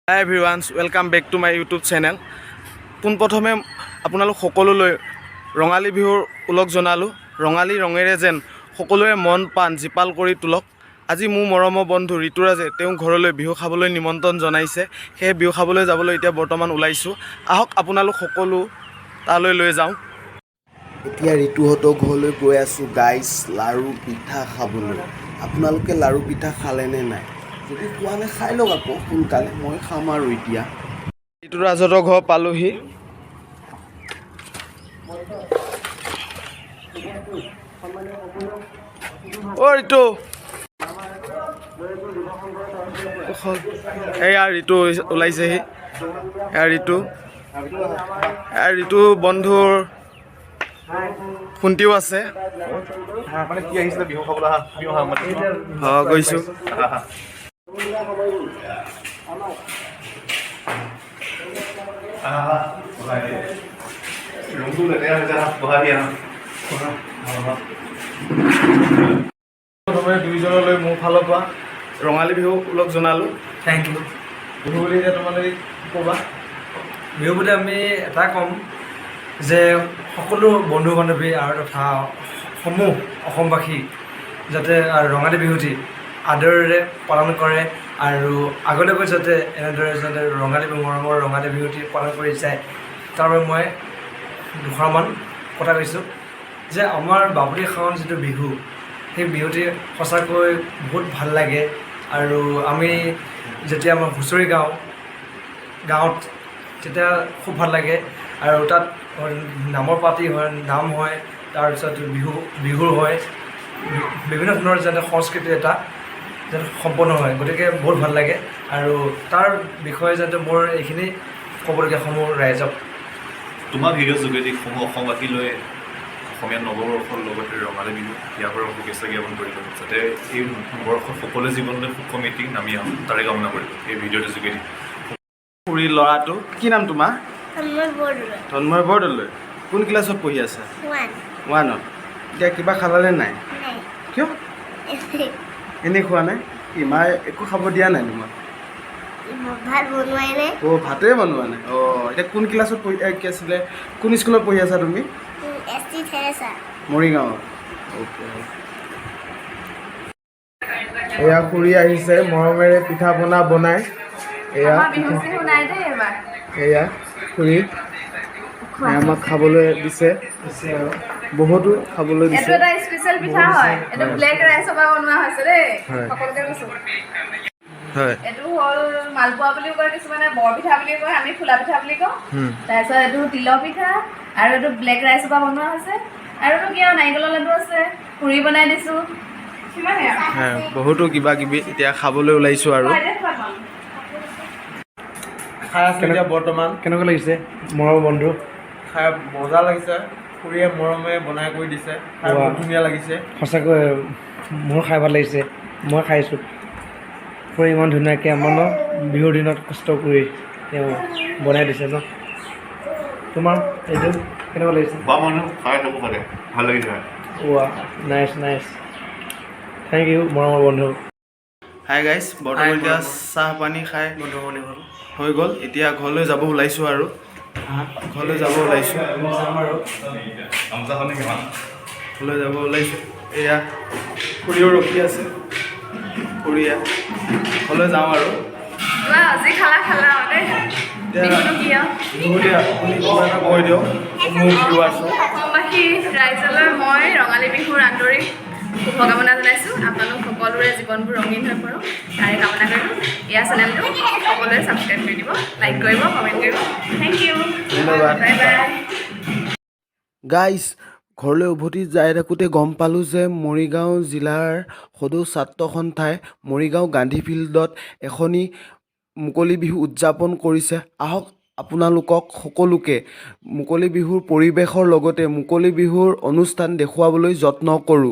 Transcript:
Hi everyone, welcome back to my YouTube channel. পোনপ্ৰথমে আপোনালোক সকলোলৈ ৰঙালী বিহুৰ উলক জনালোঁ। ৰঙালী ৰঙেৰে যেন সকলোৰে মন প্ৰাণ জীপাল কৰি তোলক। আজি মোৰ মৰমৰ বন্ধু ঋতুৰাজে তেওঁ ঘৰলৈ বিহু খাবলৈ নিমন্ত্ৰণ জনাইছে। সেই বিহু খাবলৈ যাবলৈ এতিয়া বৰ্তমান ওলাইছোঁ। আহক আপোনালোক সকলো তালৈ লৈ যাওঁ। এতিয়া ঋতুহঁতৰ ঘৰলৈ গৈ আছোঁ গাইছ, লাড়ু পিঠা খাবলৈ। আপোনালোকে লাড়ু পিঠা খালেনে নাই? যদি খোৱা নাই খাই লওক আকৌ সোনকালে, মই খাম আৰু এতিয়া। ঋতুৰাজহঁতৰ ঘৰ পালোহি। অ' ঋতু, এয়া ঋতু ওলাইছেহি। এয়া ঋতু বন্ধুৰ ফোনটিও আছে। গৈছোঁ। প্ৰথমে দুইজনলৈ মোৰ ফালৰ পৰা ৰঙালী বিহু উলক জনালোঁ। Thank U. বিহু বুলি এতিয়া তোমালোকে ক'বা? বিহু বুলি আমি এটা ক'ম যে সকলো বন্ধু বান্ধৱী আৰু তথা সমূহ অসমবাসী যাতে ৰঙালী বিহুটি আদৰেৰে পালন কৰে আৰু আগলৈকৈ যাতে এনেদৰে যাতে মৰমৰ ৰঙালী বিহুটি পালন কৰি যায়, তাৰ বাবে মই দুষাৰমান কথা কৈছোঁ যে আমাৰ বাপতি সাহোন যিটো বিহু, সেই বিহুটি সঁচাকৈ বহুত ভাল লাগে। আৰু আমি যেতিয়া আমাৰ হুঁচৰি গাঁৱত তেতিয়া খুব ভাল লাগে। আৰু তাত নামৰ পাৰ্টি হয়, নাম হয়, তাৰপিছত বিহুৰ হয়, বিভিন্ন ধৰণৰ যেনে সংস্কৃতি এটা যেন সম্পন্ন হয়। গতিকে বহুত ভাল লাগে। আৰু তাৰ বিষয়ে যাতে মোৰ এইখিনি ক'বলগীয়া সমূহ ৰাইজক। তোমাৰ ভিডিঅ'ৰ যোগেদি সমূহ অসমবাসীলৈ অসমীয়া নৱবৰ্ষৰ লগতে ৰঙালী বিহু ইয়াৰ পৰা শুভেচ্ছা জ্ঞাপন কৰিলোঁ, যাতে এই বৰ্ষত সকলো জীৱনলৈ সুখ সমৃদ্ধি নামি আহোঁ তাৰে কামনা কৰিলোঁ এই ভিডিঅ'টোৰ যোগেদি। খুৰী ল'ৰাটো কি নাম তোমাৰ? তন্ময় বৰদলৈ। কোন ক্লাছত পঢ়ি আছে? 1ত। এতিয়া কিবা খালানে নাই? কিয় এনেই খোৱা নাই? কি মায়ে একো খাব দিয়া নাই তোমাক? অ' ভাতেই বনোৱা নাই। অঁ, এতিয়া কোন ক্লাছত পঢ়ি কি আছিলে, কোন স্কুলত পঢ়ি আছা তুমি? মৰিগাঁৱত। অ'কে। এয়া খুৰী আহিছে, মৰমেৰে পিঠা পনা বনাই। এয়া খুৰী আমাক খাবলৈ দিছে, বহুতো খাবলৈ দিছে। এইটো এটা স্পেচিয়েল পিঠা হয়। এইটো ব্লেক ৰাইচৰ পৰা বনোৱা হৈছে দেই, সকলোকে কৈছোঁ। হয়, এইটো হ'ল মালপোৱা বুলিও কয়, কিছুমানে বৰ পিঠা বুলি কয়, আমি খোলা পিঠা বুলি কওঁ। তাৰপিছত এইটো তিলৰ পিঠা, আৰু এইটো ব্লেক ৰাইচৰ পৰা বনোৱা হৈছে। আৰু এইটো কি আৰু নাৰিকলৰ লাডু আছে, পুৰি বনাই দিছোঁ, সিমানেই আৰু বহুতো কিবা কিবি এতিয়া খাবলৈ ওলাইছোঁ। আৰু খাই আছোঁ এতিয়া বৰ্তমান। কেনেকুৱা লাগিছে মৰমৰ বন্ধু? খাই মজা লাগিছে। খুৰীয়ে মৰমে বনাই কৰি দিছে, খাই বহুত ধুনীয়া লাগিছে। সঁচাকৈ মোৰ খাই ভাল লাগিছে। মই খাইছোঁ। খুৰী ইমান ধুনীয়াকৈ আমাৰ বিহুৰ দিনত কষ্ট কৰি তেওঁ বনাই দিছে ন। তোমাৰ এইটো কেনেকুৱা লাগিছে? বা মানুহ খাই থাকো খালে ভাল লাগিছে। নাইচ। থেংক ইউ মৰমৰ বন্ধু। হাই গাইজ, বৰ্তমান এতিয়া চাহ পানী খাই হৈ গ'ল। এতিয়া ঘৰলৈ যাব ওলাইছোঁ। আৰু ঘৰলৈ যাব ওলাইছোঁ। এয়া খুৰীও ৰখি আছে। খুৰীয়া ঘৰলৈ যাওঁ আৰু আজি খালা দেই। বিহুটো কি আৰু বিহুতে আপুনি কিবা এটা কৈ দিয়ক মোৰ ভিউৱাৰ্ছক। অসমবাসী ৰাইজলৈ মই ৰঙালী বিহুৰ আন্তৰিক শুভকামনা জনাইছোঁ। আপোনালোক সকলোৰে জীৱনবোৰ ৰঙীন হৈ পৰক তাৰে কামনা কৰিলোঁ। ইয়াৰ চেনেলটো সকলোৱে ছাবস্ক্ৰাইব কৰি দিব, লাইক কৰিব, কমেণ্ট কৰিব। থেংক ইউ, ধন্যবাদ। Bye bye. গাইছ, ঘৰলৈ উভতি যাই থাকোঁতে গম পালোঁ যে মৰিগাঁও জিলাৰ সদৌ ছাত্ৰ সন্থাই মৰিগাঁও গান্ধী ফিল্ডত এখনি মুকলি বিহু উদযাপন কৰিছে। আহক আপোনালোকক সকলোকে মুকলি বিহুৰ পৰিৱেশৰ লগতে মুকলি বিহুৰ অনুষ্ঠান দেখুৱাবলৈ যত্ন কৰোঁ।